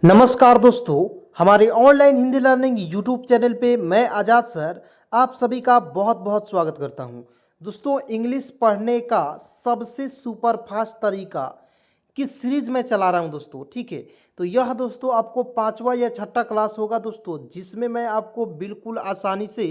नमस्कार दोस्तों, हमारे online Hindi learning YouTube channel पे मैं आज़ाद सर आप सभी का बहुत बहुत स्वागत करता हूं। दोस्तों, इंग्लिश पढ़ने का सबसे सुपर फास्ट तरीका की सीरीज में चला रहा हूं दोस्तों। ठीक है, तो यह दोस्तों आपको पांचवा या छठा क्लास होगा दोस्तों, जिसमें मैं आपको बिल्कुल आसानी से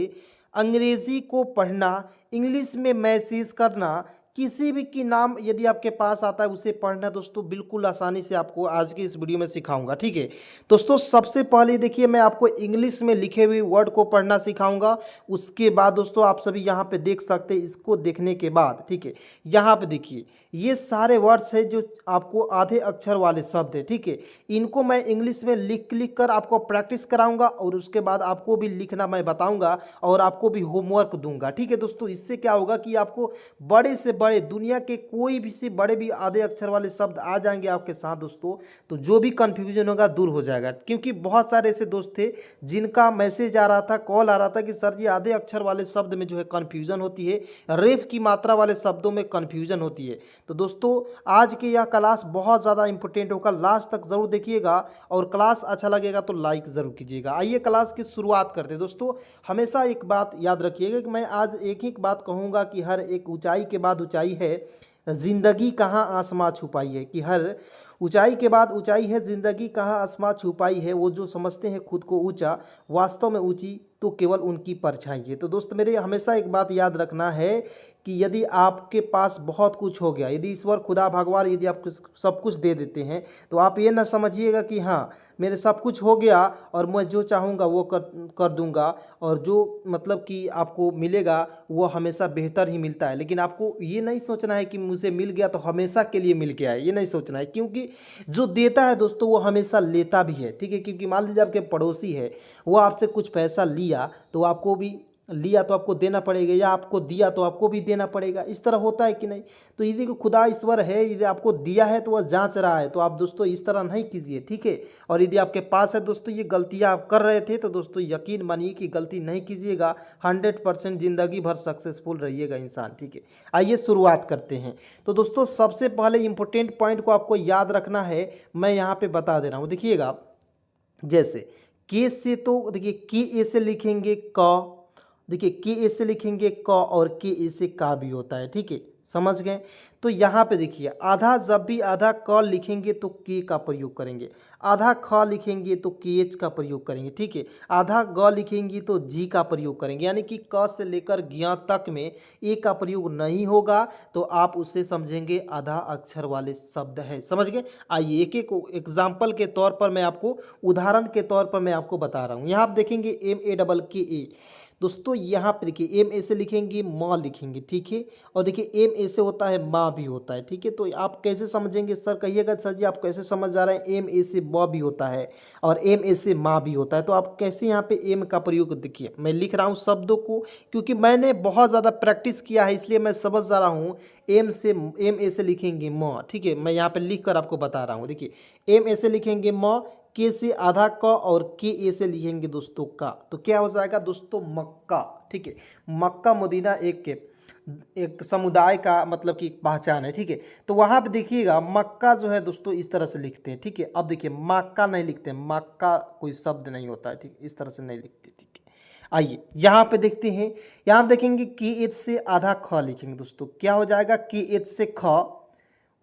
अंग्रेज़ी को पढ़ना, इंग्लिश में मैसेज करना, किसी भी की नाम यदि आपके पास आता है उसे पढ़ना दोस्तों बिल्कुल आसानी से आपको आज की इस वीडियो में सिखाऊंगा। ठीक है दोस्तों, सबसे पहले देखिए मैं आपको इंग्लिश में लिखे हुए वर्ड को पढ़ना सिखाऊंगा। उसके बाद दोस्तों आप सभी यहाँ पे देख सकते हैं। इसको देखने के बाद ठीक है, यहाँ पे देखिए ये सारे वर्ड्स है जो आपको आधे अक्षर वाले शब्द है। ठीक है, इनको मैं इंग्लिश में लिख कर आपको प्रैक्टिस कराऊंगा और उसके बाद आपको भी लिखना मैं बताऊंगा और आपको भी होमवर्क दूंगा। ठीक है दोस्तों, इससे क्या होगा कि आपको बड़े से बड़े दुनिया के कोई भी से बड़े भी आधे अक्षर वाले शब्द आ जाएंगे आपके साथ दोस्तों, तो जो भी कंफ्यूजन होगा दूर हो जाएगा। क्योंकि बहुत सारे ऐसे दोस्त थे जिनका मैसेज आ रहा था, कॉल आ रहा था कि सर जी आधे अक्षर वाले शब्द में जो है कंफ्यूजन होती है, रेफ की मात्रा वाले शब्दों में कंफ्यूजन होती है। तो दोस्तों आज की यह क्लास बहुत ज़्यादा इंपॉर्टेंट होगा, लास्ट तक ज़रूर देखिएगा और क्लास अच्छा लगेगा तो लाइक ज़रूर कीजिएगा। आइए क्लास की शुरुआत करते हैं। दोस्तों हमेशा एक बात याद रखिएगा कि मैं आज एक ही बात कहूँगा कि हर एक ऊंचाई के बाद ऊंचाई है, जिंदगी कहाँ आसमां छुपाई है। कि हर ऊंचाई के बाद ऊंचाई है, जिंदगी कहाँ आसमां छुपाई है। वो जो समझते हैं खुद को ऊंचा, वास्तव में ऊंची तो केवल उनकी परछाई है। तो दोस्त मेरे हमेशा एक बात याद रखना है कि यदि आपके पास बहुत कुछ हो गया, यदि ईश्वर खुदा भगवान यदि आपको सब कुछ दे देते हैं, तो आप ये ना समझिएगा कि हाँ मेरे सब कुछ हो गया और मैं जो चाहूँगा वो कर दूंगा और जो मतलब कि आपको मिलेगा वो हमेशा बेहतर ही मिलता है। लेकिन आपको ये नहीं सोचना है कि मुझे मिल गया तो हमेशा के लिए मिल गया है, ये नहीं सोचना है। क्योंकि जो देता है दोस्तों वो हमेशा लेता भी है। ठीक है, क्योंकि मान लीजिए आपके पड़ोसी है, वो आपसे कुछ पैसा लिया तो आपको भी लिया तो आपको देना पड़ेगा, या आपको दिया तो आपको भी देना पड़ेगा। इस तरह होता है कि नहीं। तो यदि खुदा ईश्वर है, यदि आपको दिया है तो वह जांच रहा है। तो आप दोस्तों इस तरह नहीं कीजिए। ठीक है, और यदि आपके पास है दोस्तों ये गलतियां आप कर रहे थे तो दोस्तों यकीन मानिए कि गलती नहीं कीजिएगा। 100% जिंदगी भर सक्सेसफुल रहिएगा इंसान। ठीक है, आइए शुरुआत करते हैं। तो दोस्तों सबसे पहले इंपॉर्टेंट पॉइंट को आपको याद रखना है, मैं यहाँ पे बता दे रहा हूँ। देखिएगा जैसे के से, तो देखिए के ए से लिखेंगे क, देखिए के ए से लिखेंगे क और के ए से का भी होता है। ठीक है, समझ गए। तो यहाँ पे देखिए आधा, जब भी आधा क लिखेंगे तो के का प्रयोग करेंगे, आधा ख लिखेंगे तो के एच का प्रयोग करेंगे। ठीक है, आधा ग लिखेंगे तो जी का प्रयोग करेंगे, यानी कि क से लेकर ज्ञ तक में ए का प्रयोग नहीं होगा तो आप उसे समझेंगे आधा अक्षर वाले शब्द है। समझ गए। आइए एक एक एग्जाम्पल के तौर पर मैं आपको, उदाहरण के तौर पर मैं आपको बता रहा हूँ। यहाँ आप देखेंगे MAEE दोस्तों, यहाँ पे देखिए एम ए से लिखेंगे माँ लिखेंगे। ठीक है, और देखिए एम ए से होता है माँ भी होता है। ठीक है, तो आप कैसे समझेंगे सर, कहिएगा सर जी आप कैसे समझ जा रहे हैं। एम ए से ब भी होता है और एम ए से माँ भी होता है, तो आप कैसे यहाँ पे एम का प्रयोग, देखिए मैं लिख रहा हूँ शब्दों को क्योंकि मैंने बहुत ज़्यादा प्रैक्टिस किया है, इसलिए मैं समझ जा रहा हूँ। एम ए से लिखेंगे म। ठीक है, मैं यहाँ पे लिख कर आपको बता रहा हूँ। देखिए एम ए से लिखेंगे म, के से आधा क और के ए से लिखेंगे दोस्तों का, तो क्या हो जाएगा दोस्तों मक्का। ठीक है, मक्का मदीना एक समुदाय का मतलब कि पहचान है। ठीक है, तो वहाँ पे देखिएगा मक्का जो है दोस्तों इस तरह से लिखते हैं। ठीक है, अब देखिए मक्का नहीं लिखते, मक्का कोई शब्द नहीं होता है। ठीक, इस तरह से नहीं लिखते। ठीक है, आइए यहाँ पे देखते हैं। यहाँ पे देखेंगे के एच से आधा ख लिखेंगे दोस्तों, क्या हो जाएगा के एच से ख,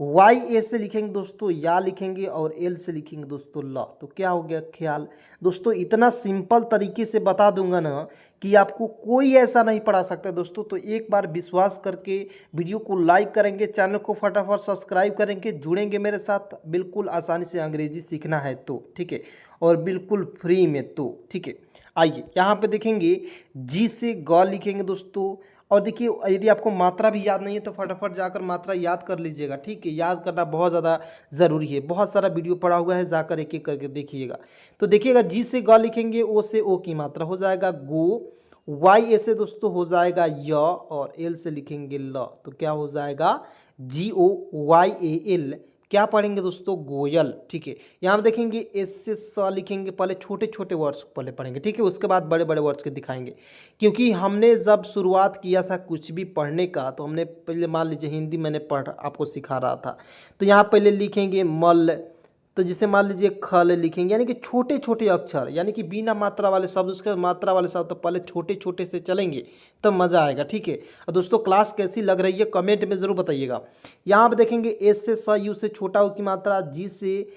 वाई ए से लिखेंगे दोस्तों या लिखेंगे और एल से लिखेंगे दोस्तों ल, तो क्या हो गया ख्याल। दोस्तों इतना सिंपल तरीके से बता दूंगा ना कि आपको कोई ऐसा नहीं पढ़ा सकता दोस्तों। तो एक बार विश्वास करके वीडियो को लाइक करेंगे, चैनल को फटाफट सब्सक्राइब करेंगे, जुड़ेंगे मेरे साथ। बिल्कुल आसानी से अंग्रेजी सीखना है तो ठीक है, और बिल्कुल फ्री में तो ठीक है। आइए यहाँ पे देखेंगे जी से ग लिखेंगे दोस्तों, और देखिए यदि आपको मात्रा भी याद नहीं है तो फटाफट जाकर मात्रा याद कर लीजिएगा। ठीक है, याद करना बहुत ज़्यादा ज़रूरी है, बहुत सारा वीडियो पड़ा हुआ है, जाकर एक एक करके देखिएगा। तो देखिएगा जी से ग लिखेंगे, ओ से ओ की मात्रा हो जाएगा गो, वाई ए से दोस्तों हो जाएगा य, और एल से लिखेंगे ल, तो क्या हो जाएगा GOYAL। क्या पढ़ेंगे दोस्तों गोयल। ठीक है, यहाँ देखेंगे एस से स लिखेंगे, पहले छोटे छोटे वर्ड्स पहले पढ़ेंगे। ठीक है, उसके बाद बड़े बड़े वर्ड्स के दिखाएंगे। क्योंकि हमने जब शुरुआत किया था कुछ भी पढ़ने का, तो हमने पहले मान लीजिए हिंदी मैंने पढ़ आपको सिखा रहा था, तो यहाँ पहले लिखेंगे मल, तो जैसे मान लीजिए खल लिखेंगे, यानी कि छोटे छोटे अक्षर, यानी कि बिना मात्रा वाले शब्द, उसके बाद मात्रा वाले शब्द, तो पहले छोटे छोटे से चलेंगे तब मज़ा आएगा। ठीक है। और दोस्तों क्लास कैसी लग रही है कमेंट में ज़रूर बताइएगा। यहाँ पे देखेंगे एस से स, यू से छोटा उ की मात्रा, जी से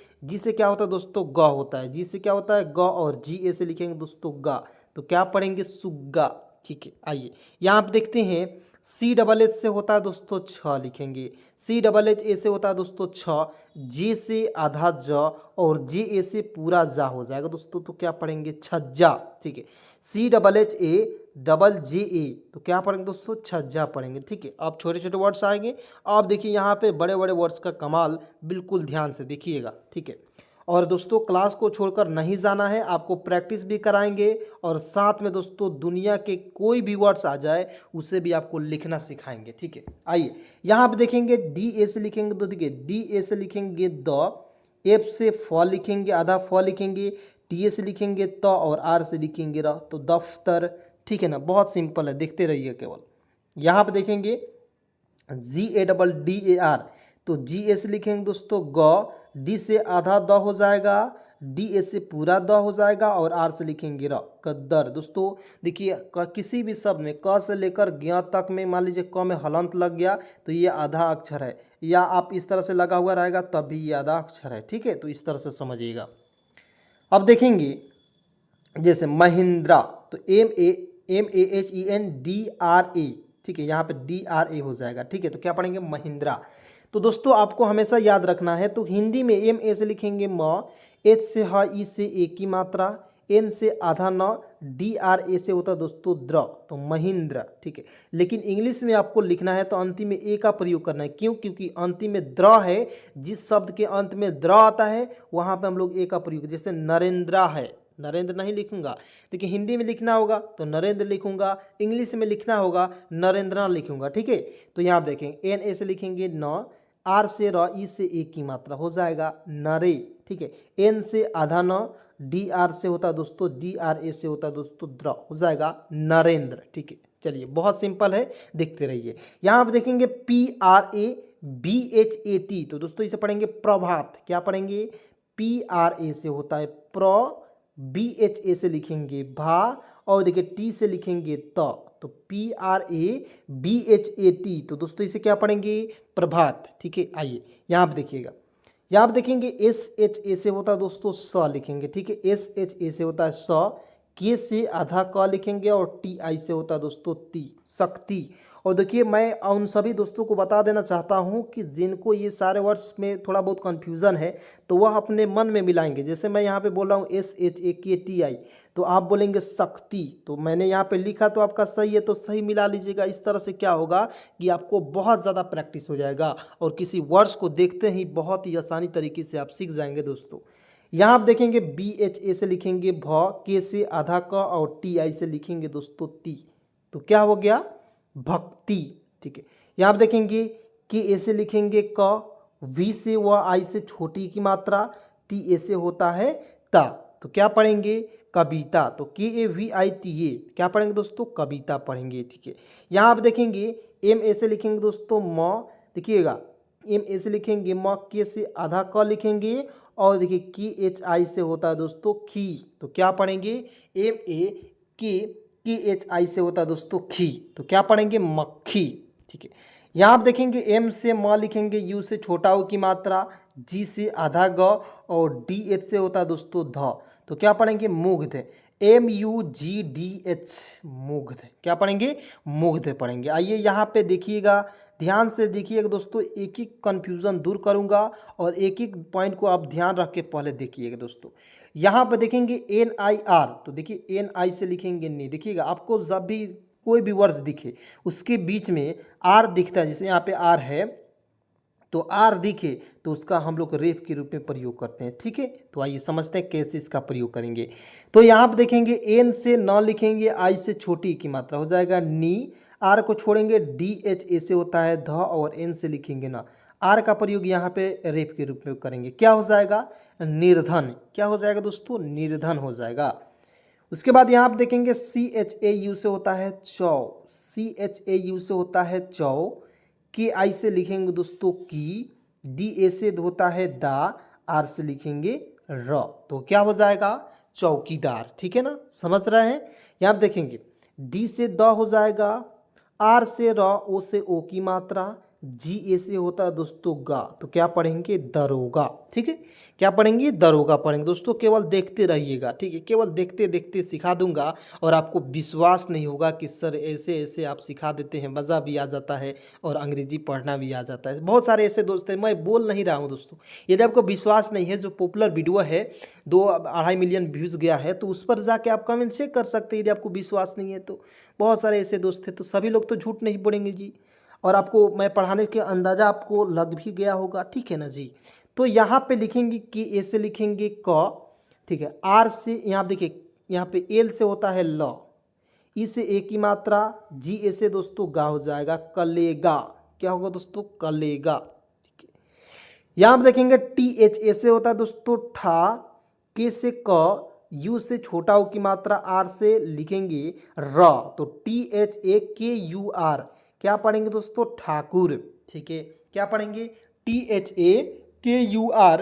क्या होता है दोस्तों, ग होता है। जी से क्या होता है, ग, और जी ए से लिखेंगे दोस्तों गा, तो क्या पढ़ेंगे, सुग्गा। ठीक है। आइए यहाँ पे देखते हैं सी डबल एच से होता है दोस्तों छ, लिखेंगे सी डबल एच ए से होता है दोस्तों छ, जे से आधा ज और जे ए से पूरा जा हो जाएगा दोस्तों, तो क्या पढ़ेंगे, छज्जा। ठीक है। C double H A double J A, तो क्या पढ़ेंगे दोस्तों, छज्जा पढ़ेंगे। ठीक है। अब छोटे छोटे वर्ड्स आएंगे। अब देखिए यहाँ पे बड़े बड़े वर्ड्स का कमाल, बिल्कुल ध्यान से देखिएगा। ठीक है। और दोस्तों क्लास को छोड़कर नहीं जाना है, आपको प्रैक्टिस भी कराएंगे और साथ में दोस्तों दुनिया के कोई भी वर्ड्स आ जाए उसे भी आपको लिखना सिखाएंगे। ठीक है। आइए यहाँ पे देखेंगे डी ए से लिखेंगे, तो देखिए डी ए से लिखेंगे द, एफ से फ लिखेंगे, आधा फ लिखेंगे, टी ए से लिखेंगे त, और आर से लिखेंगे र, तो दफ्तर। ठीक है ना, बहुत सिंपल है, देखते रहिए केवल। यहाँ पे देखेंगे G A double D A R, तो जी ए से लिखेंगे दोस्तों ग, डी से आधा द हो जाएगा, डी ए से पूरा द हो जाएगा, और आर से लिखेंगे र, कद्दर। दोस्तों देखिए किसी भी शब्द में क से लेकर ज्ञ तक में मान लीजिए क में हलंत लग गया तो ये आधा अक्षर है, या आप इस तरह से लगा हुआ रहेगा तब भी ये आधा अक्षर है। ठीक है, तो इस तरह से समझिएगा। अब देखेंगे जैसे महिंद्रा, तो MEHENDRA। ठीक है, यहाँ पे DRA हो जाएगा। ठीक है, तो क्या पढ़ेंगे, महिंद्रा। तो दोस्तों आपको हमेशा याद रखना है, तो हिंदी में MA से लिखेंगे म, H से ह, ई से ए की मात्रा, N से आधा न, DRA से होता है दोस्तों द्र, तो महिंद्र। ठीक है। लेकिन इंग्लिश में आपको लिखना है तो अंतिम में ए का प्रयोग करना है। क्यों? क्योंकि अंतिम में द्र है, जिस शब्द के अंत में द्र आता है वहाँ पे हम लोग ए का प्रयोग, जैसे नरेंद्रा है, नरेंद्र नहीं लिखूंगा। देखिए हिंदी में लिखना होगा तो नरेंद्र लिखूंगा, इंग्लिश में लिखना होगा नरेंद्र लिखूंगा। ठीक है, तो यहाँ आप देखेंगे एन ए से लिखेंगे न, आर से र, ई से ए की मात्रा हो जाएगा नरे। ठीक है, एन से आधा न, डी आर से होता है दोस्तों, डी आर ए से होता है दोस्तों द्र, हो जाएगा नरेंद्र। ठीक है, चलिए बहुत सिंपल है, देखते रहिए। यहाँ आप देखेंगे PRABHAT, तो दोस्तों इसे पढ़ेंगे प्रभात। क्या पढ़ेंगे, PRA से होता है प्र, BHA से लिखेंगे भा, और देखिए टी से लिखेंगे त, तो PRABHAT, तो दोस्तों इसे क्या पढ़ेंगे, प्रभात। ठीक है। आइए यहाँ पे देखिएगा, यहाँ पे देखेंगे SHA से होता है दोस्तों स लिखेंगे। ठीक है, SHA से होता है स, के से आधा क लिखेंगे, और TI से होता है दोस्तों ती, शक्ति। और देखिए मैं उन सभी दोस्तों को बता देना चाहता हूं कि जिनको ये सारे वर्ड्स में थोड़ा बहुत कन्फ्यूज़न है तो वह अपने मन में मिलाएंगे। जैसे मैं यहाँ पे बोल रहा हूँ SHAKTI, तो आप बोलेंगे शक्ति, तो मैंने यहाँ पे लिखा तो आपका सही है तो सही मिला लीजिएगा। इस तरह से क्या होगा कि आपको बहुत ज़्यादा प्रैक्टिस हो जाएगा और किसी वर्ड्स को देखते ही बहुत ही आसानी तरीके से आप सीख जाएंगे दोस्तों। यहाँ आप देखेंगे BHA से लिखेंगे भ, के से आधा क, और TI से लिखेंगे दोस्तों ती, तो क्या हो गया, भक्ति। ठीक है, यहाँ आप देखेंगे के ए से लिखेंगे क, वी से व आई से छोटी की मात्रा, टी ए से होता है ता, तो क्या पढ़ेंगे, कविता। तो KAVITA, क्या पढ़ेंगे दोस्तों, कविता पढ़ेंगे। ठीक है, यहाँ आप देखेंगे एम ए से लिखेंगे दोस्तों म, देखिएगा एम ए से लिखेंगे म, के से आधा क लिखेंगे, और देखिए KHI से होता है दोस्तों खी, तो क्या पढ़ेंगे, MAKHI से होता है दोस्तों खी, तो क्या पढ़ेंगे, मक्खी। ठीक है, यहाँ आप देखेंगे एम से म लिखेंगे, यू से छोटा ऊ की मात्रा, जी से आधा ग, और DH से होता है दोस्तों ध, तो क्या पढ़ेंगे, मुग्ध। MUGDH, मुग्ध। क्या पढ़ेंगे, मुग्ध पढ़ेंगे। आइए यहाँ पे देखिएगा, ध्यान से देखिएगा दोस्तों, एक एक कन्फ्यूज़न दूर करूँगा और एक एक पॉइंट को आप ध्यान रख के पहले देखिएगा दोस्तों। यहाँ पर देखेंगे NIR, तो देखिए NI से लिखेंगे नहीं, देखिएगा आपको जब भी कोई भी वर्ड्स दिखे उसके बीच में R दिखता है, जैसे यहाँ पे R है तो R दिखे तो उसका हम लोग रेफ के रूप में प्रयोग करते हैं। ठीक है, तो आइए समझते हैं कैसे इसका प्रयोग करेंगे। तो यहाँ पर देखेंगे N से न लिखेंगे, I से छोटी की मात्रा हो जाएगा नी, R को छोड़ेंगे, DHA से होता है ध, और N से लिखेंगे ना, R का प्रयोग यहाँ पे रेफ के रूप में करेंगे, क्या हो जाएगा, निर्धन। क्या हो जाएगा दोस्तों, निर्धन हो जाएगा। उसके बाद यहाँ आप देखेंगे CHAU से होता है चौ, CHAU से होता है चौ, KI से लिखेंगे दोस्तों की, DA से होता है दा, आर से लिखेंगे र, तो क्या हो जाएगा चौकीदार। ठीक है ना, समझ रहे हैं। यहाँ आप देखेंगे डी से द हो जाएगा, आर से र, ओ से ओ की मात्रा, जी ए से होता है दोस्तों गा, तो क्या पढ़ेंगे दरोगा। ठीक है, क्या पढ़ेंगे दरोगा पढ़ेंगे दोस्तों। केवल देखते रहिएगा, ठीक है, केवल देखते देखते सिखा दूंगा और आपको विश्वास नहीं होगा कि सर ऐसे ऐसे आप सिखा देते हैं, मज़ा भी आ जाता है और अंग्रेजी पढ़ना भी आ जाता है। बहुत सारे ऐसे दोस्त हैं, मैं बोल नहीं रहा हूँ दोस्तों। यदि आपको विश्वास नहीं है, जो पॉपुलर वीडियो है 2-2.5 मिलियन व्यूज़ गया है, तो उस पर जाके आप कमेंट चेक कर सकते हैं। यदि आपको विश्वास नहीं है तो बहुत सारे ऐसे दोस्त हैं, तो सभी लोग तो झूठ नहीं बोलेंगे जी। और आपको मैं पढ़ाने के अंदाज़ा आपको लग भी गया होगा, ठीक है ना जी। तो यहाँ पे लिखेंगे कि ए से लिखेंगे क, ठीक है, आर से यहाँ देखिए यहाँ पे एल से होता है ल, ई से ए की मात्रा, जी ए से दोस्तों गा हो जाएगा कलेगा। क्या होगा दोस्तों कलेगा। ठीक है, यहाँ पे देखेंगे टी एच ए से होता है दोस्तों ठा, के से क, यू से छोटा ओ की मात्रा, आर से लिखेंगे र, तो टी एच ए के यू आर, क्या पढ़ेंगे दोस्तों ठाकुर। ठीक है, क्या पढ़ेंगे टी एच ए के यू आर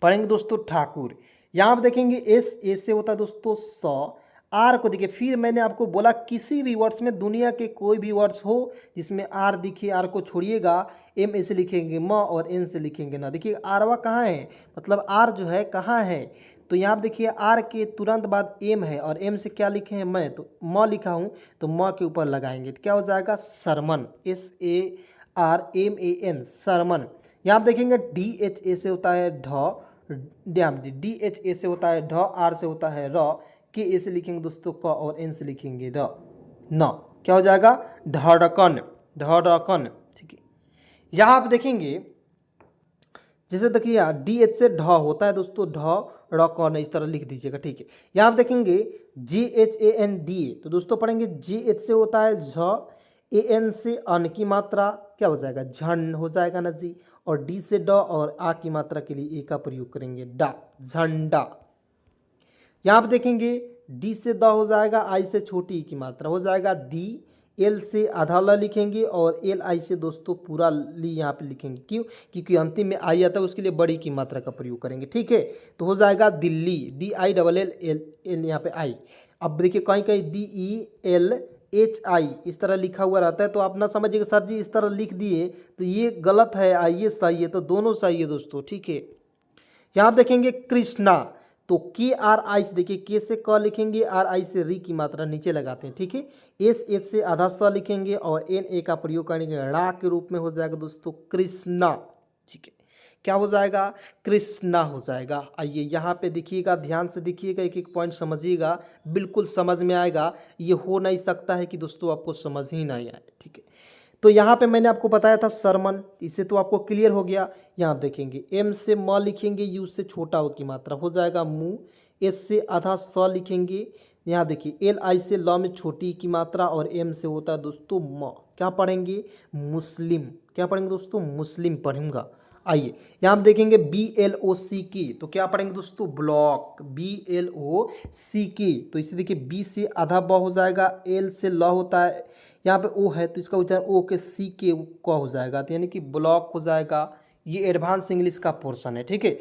पढ़ेंगे दोस्तों ठाकुर। यहाँ पर देखेंगे एस, ए से होता है दोस्तों स, आर को देखिए, फिर मैंने आपको बोला किसी भी वर्ड्स में, दुनिया के कोई भी वर्ड्स हो जिसमें आर दिखे, आर को छोड़िएगा, एम ए से लिखेंगे म और एन से लिखेंगे ना। देखिए आरवा कहाँ है, मतलब आर जो है कहाँ है, तो यहाँ पर देखिए आर के तुरंत बाद एम है और एम से क्या लिखे हैं मैं, तो म लिखा हूँ, तो म के ऊपर लगाएंगे तो क्या हो जाएगा sermon, S A R M A N sermon. यहाँ आप देखेंगे डी एच ए से होता है ढ, डी एच ए से होता है ढ, आर से होता है र, के ए से लिखेंगे दोस्तों क और एन से लिखेंगे र न, क्या हो जाएगा ढड़कन, ढड़कन। ठीक है, यहाँ आप देखेंगे जैसे देखिए यार डी एच से ढ होता है दोस्तों ढ ड़ कौन, इस तरह लिख दीजिएगा। ठीक है, यहाँ आप देखेंगे G H A N D A, तो दोस्तों पढ़ेंगे जी एच से होता है झ, ए एन से अन की मात्रा, क्या हो जाएगा झंड हो जाएगा ना जी, और डी से ड और आ की मात्रा के लिए ए का प्रयोग करेंगे डा, झंडा। यहाँ आप देखेंगे डी से द हो जाएगा, आई से छोटी ई की मात्रा हो जाएगा दी, एल से आधा ल लिखेंगे और एल आई से दोस्तों पूरा ली यहाँ पे लिखेंगे। क्यों, क्योंकि अंतिम में आई आता है, उसके लिए बड़ी की मात्रा का प्रयोग करेंगे। ठीक है, तो हो जाएगा Delhi, D I double L L L यहाँ पे आई। अब देखिए कहीं कहीं D E L H I इस तरह लिखा हुआ रहता है, तो आप ना समझिएगा सर जी इस तरह लिख दिए तो ये गलत है, ये सही है, तो दोनों सही है दोस्तों। ठीक है, यहाँ देखेंगे कृष्णा, तो के आर आई से देखिए के से क लिखेंगे, आर आई से री की मात्रा नीचे लगाते हैं। ठीक है, एस एच से आधा स लिखेंगे और एन ए का प्रयोग करेंगे ड़ा के रूप में, हो जाएगा दोस्तों कृष्णा। ठीक है, क्या हो जाएगा कृष्णा हो जाएगा। आइए यहाँ पे देखिएगा, ध्यान से देखिएगा, एक एक पॉइंट समझिएगा, बिल्कुल समझ में आएगा। ये हो नहीं सकता है कि दोस्तों आपको समझ ही नहीं आए। ठीक है, तो यहाँ पे मैंने आपको बताया था सरमन, इससे तो आपको क्लियर हो गया। यहाँ देखेंगे एम से म लिखेंगे, यू से छोटा ओ की मात्रा हो जाएगा मुँह, एस से आधा स लिखेंगे, यहाँ देखिए एल आई से ल में छोटी की मात्रा और एम से होता है दोस्तों म, क्या पढ़ेंगे मुस्लिम, क्या पढ़ेंगे दोस्तों मुस्लिम पढ़ूंगा। आइए यहाँ हम देखेंगे बी एल ओ सी के, तो क्या पढ़ेंगे दोस्तों ब्लॉक, बी एल ओ सी के, तो इसे देखिए बी से आधा ब हो जाएगा, एल से ल होता है, यहाँ पे ओ है तो इसका उच्चारण ओ के सी के क हो जाएगा, तो यानी कि ब्लॉक हो जाएगा। ये एडवांस इंग्लिश का पोर्शन है। ठीक है,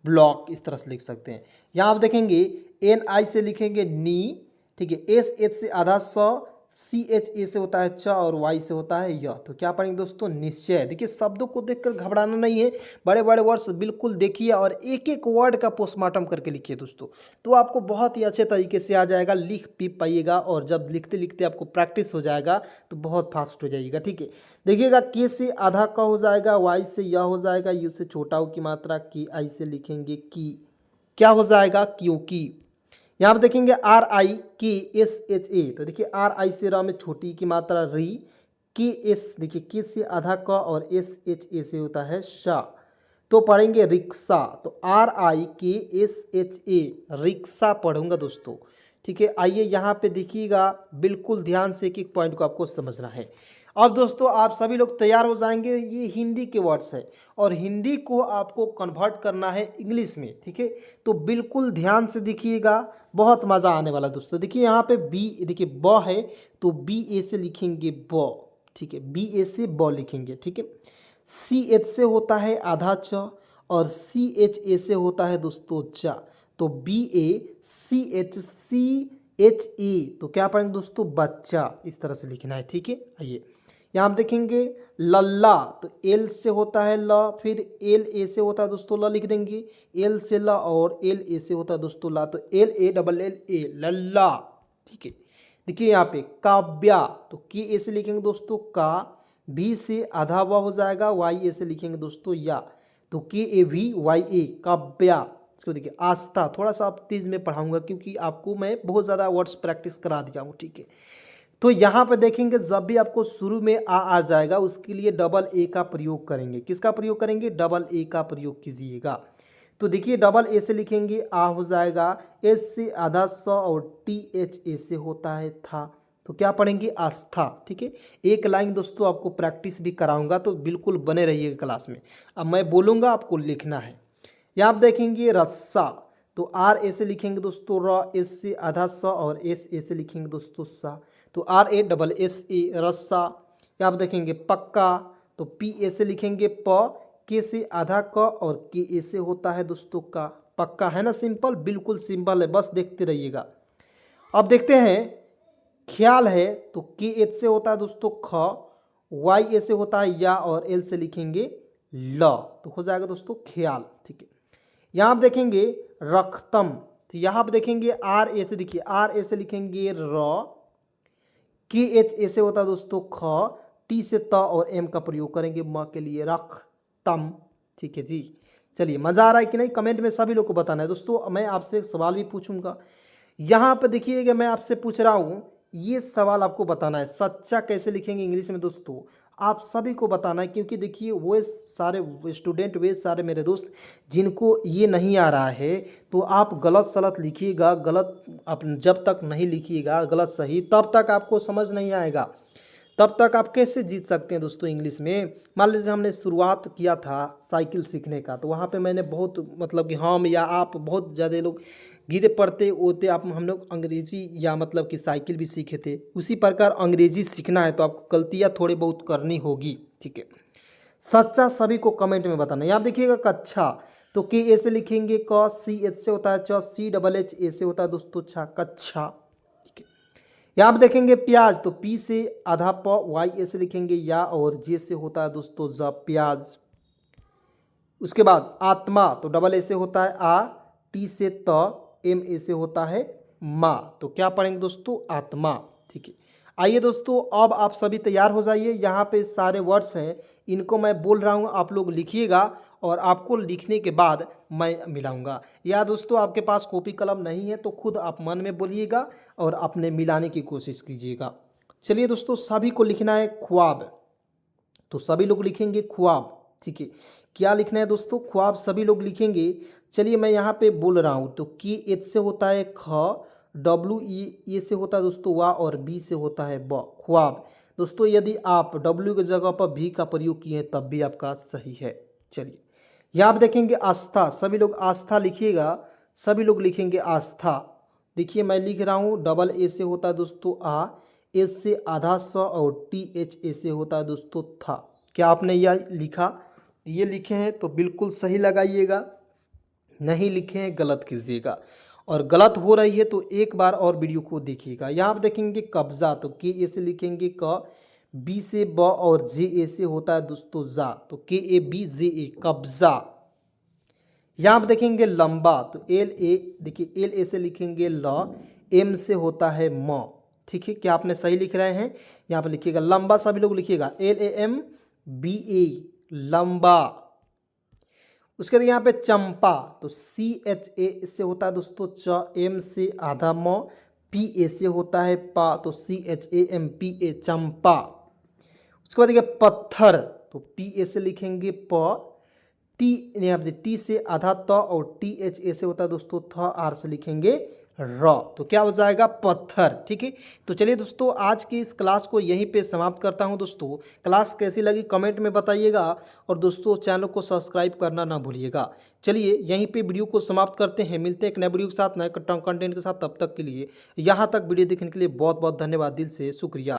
ब्लॉक इस तरह से लिख सकते हैं। यहाँ आप देखेंगे एन आई से लिखेंगे नी, ठीक है, एस एच से आधा स, सी एच ए से होता है च और वाई से होता है य, तो क्या पढ़ेंगे दोस्तों निश्चय। देखिए शब्दों को देखकर घबराना नहीं है, बड़े बड़े वर्ड्स बिल्कुल देखिए और एक एक वर्ड का पोस्टमार्टम करके लिखिए दोस्तों, तो आपको बहुत ही अच्छे तरीके से आ जाएगा, लिख भी पाइएगा। और जब लिखते लिखते आपको प्रैक्टिस हो जाएगा तो बहुत फास्ट हो जाइएगा। ठीक है, देखिएगा के से आधा क हो जाएगा, वाई से य हो जाएगा, यू से छोटा ओ की मात्रा, की आई से लिखेंगे की, क्या हो जाएगा क्योंकि। यहाँ पर देखेंगे आर आई के एस एच ए, तो देखिए आर आई से रा में छोटी की मात्रा री, के एस देखिए के से आधा क और एस एच ए से होता है शा, तो पढ़ेंगे रिक्शा, तो आर आई के एस एच ए रिक्शा पढ़ूंगा दोस्तों। ठीक है, आइए यहाँ पे देखिएगा, बिल्कुल ध्यान से एक एक पॉइंट को आपको समझना है। अब दोस्तों आप सभी लोग तैयार हो जाएंगे, ये हिंदी के वर्ड्स है और हिंदी को आपको कन्वर्ट करना है इंग्लिश में। ठीक है, तो बिल्कुल ध्यान से देखिएगा, बहुत मज़ा आने वाला दोस्तों। देखिए यहाँ पे बी, देखिए ब है तो बी ए से लिखेंगे ब, ठीक है, बी ए से ब लिखेंगे। ठीक है, सी एच से होता है आधा च और सी एच ए से होता है दोस्तों चा, तो BACHCHE, तो क्या पढ़ेंगे दोस्तों बच्चा, इस तरह से लिखना है। ठीक है, आइए यहाँ आप देखेंगे लल्ला, तो एल से होता है ल, फिर एल ए से होता है दोस्तों ल लिख देंगे, एल से ल और एल ए से होता है दोस्तों ला, तो LALLA लल्ला। ठीक है, देखिए यहाँ पे काव्या, तो के ए से लिखेंगे दोस्तों का, भी से आधा व हो जाएगा, वाई ए से लिखेंगे दोस्तों या, तो KAVYA काव्या। इसको देखिए आस्था, थोड़ा सा आप तेज में पढ़ाऊंगा क्योंकि आपको मैं बहुत ज़्यादा वर्ड्स प्रैक्टिस करा दिया हूँ। ठीक है, तो यहाँ पे देखेंगे जब भी आपको शुरू में आ जाएगा उसके लिए डबल ए का प्रयोग करेंगे। किसका प्रयोग करेंगे? डबल ए का प्रयोग कीजिएगा। तो देखिए डबल ए से लिखेंगे आ हो जाएगा, एस से आधा स और THA से होता है था, तो क्या पढ़ेंगे आस्था। ठीक है, एक लाइन दोस्तों आपको प्रैक्टिस भी कराऊंगा, तो बिल्कुल बने रहिएगा क्लास में। अब मैं बोलूँगा आपको लिखना है। यहाँ आप देखेंगे रस्सा, तो RA से लिखेंगे दोस्तों र, एस से आधा स और SA से लिखेंगे दोस्तों सा, तो RASSA रस्सा। यहाँ आप देखेंगे पक्का, तो PA से लिखेंगे प, के से आधा क और KA से होता है दोस्तों का, पक्का है ना। सिंपल, बिल्कुल सिंपल है, बस देखते रहिएगा। अब देखते हैं ख्याल है, तो KH से होता है दोस्तों ख, YA से होता है या और L से लिखेंगे ल, तो हो जाएगा दोस्तों ख्याल। ठीक है, यहाँ आप देखेंगे रख्तम, तो यहाँ आप देखेंगे RA से, देखिए RA से लिखेंगे र, KHA से होता है दोस्तों ख, T से त और M का प्रयोग करेंगे म के लिए, रख्तम। ठीक है जी, चलिए मज़ा आ रहा है कि नहीं, कमेंट में सभी लोग को बताना है। दोस्तों मैं आपसे एक सवाल भी पूछूंगा, यहाँ पर देखिएगा मैं आपसे पूछ रहा हूँ, ये सवाल आपको बताना है, सच्चा कैसे लिखेंगे इंग्लिश में दोस्तों, आप सभी को बताना है। क्योंकि देखिए वो सारे स्टूडेंट, वे सारे मेरे दोस्त जिनको ये नहीं आ रहा है, तो आप गलत सलत लिखिएगा, गलत आप जब तक नहीं लिखिएगा गलत सही, तब तक आपको समझ नहीं आएगा, तब तक आप कैसे जीत सकते हैं दोस्तों इंग्लिश में। मान लीजिए हमने शुरुआत किया था साइकिल सीखने का, तो वहाँ पे मैंने बहुत मतलब कि हम या आप बहुत ज़्यादा लोग गिरे पड़ते होते, आप हम लोग अंग्रेजी या मतलब कि साइकिल भी सीखे थे। उसी प्रकार अंग्रेजी सीखना है तो आपको गलतियाँ थोड़ी बहुत करनी होगी। ठीक है, सच्चा सभी को कमेंट में बताना। यहाँ देखिएगा कच्छा, तो KA से लिखेंगे क, CH से होता है च, CHHA से होता है दोस्तों छा, कच्छा। यहाँ आप देखेंगे प्याज, तो P से आधा प, YA से लिखेंगे या और J से होता है दोस्तों ज, प्याज। उसके बाद आत्मा, तो डबल A से होता है आ, T से त, MA से होता है माँ, तो क्या पढ़ेंगे दोस्तों आत्मा। ठीक है, आइए दोस्तों अब आप सभी तैयार हो जाइए। यहाँ पे सारे वर्ड्स हैं, इनको मैं बोल रहा हूँ, आप लोग लिखिएगा और आपको लिखने के बाद मैं मिलाऊंगा। या दोस्तों आपके पास कॉपी कलम नहीं है तो खुद आप मन में बोलिएगा और अपने मिलाने की कोशिश कीजिएगा। चलिए दोस्तों सभी को लिखना है ख्वाब, तो सभी लोग लिखेंगे ख्वाब। ठीक है, क्या लिखना है दोस्तों? ख्वाब सभी लोग लिखेंगे। चलिए मैं यहाँ पे बोल रहा हूँ, तो KH से होता है ख, WE से होता है दोस्तों वा और B से होता है ब, ख्वाब। दोस्तों यदि आप W की जगह पर भी का प्रयोग किए हैं तब भी आपका सही है। चलिए यहाँ आप देखेंगे आस्था, सभी लोग आस्था लिखिएगा, सभी लोग लिखेंगे आस्था। देखिए मैं लिख रहा हूँ, डबल A से होता है दोस्तों आ, एस से आधा स और THA से होता है दोस्तों था। क्या आपने यह लिखा? ये लिखे हैं तो बिल्कुल सही लगाइएगा, नहीं लिखे हैं गलत कीजिएगा, और गलत हो रही है तो एक बार और वीडियो को देखिएगा। यहाँ आप देखेंगे कब्जा, तो KA से लिखेंगे क, B से ब और JA से होता है दोस्तों जा, तो KABJA कब्जा। यहाँ आप देखेंगे लंबा, तो LA, देखिए LA से लिखेंगे ल, M से होता है म। ठीक है, क्या आपने सही लिख रहे हैं? यहाँ पर लिखिएगा लंबा, सभी लोग लिखिएगा LAMBA लंबा। उसके बाद यहाँ पे चंपा, तो CHA इससे होता है दोस्तों च, M से आधा म, PA से होता है पा, तो CHAMPA चंपा। उसके बाद देखिए पत्थर, तो PA से लिखेंगे प, T से आधा त और THA से होता है दोस्तों थ, R से लिखेंगे र, तो क्या हो जाएगा पत्थर। ठीक है, तो चलिए दोस्तों आज की इस क्लास को यहीं पे समाप्त करता हूं। दोस्तों क्लास कैसी लगी कमेंट में बताइएगा, और दोस्तों चैनल को सब्सक्राइब करना ना भूलिएगा। चलिए यहीं पे वीडियो को समाप्त करते हैं, मिलते हैं एक नए वीडियो के साथ, नए कंटेंट के साथ। तब तक के लिए यहाँ तक वीडियो देखने के लिए बहुत बहुत धन्यवाद, दिल से शुक्रिया।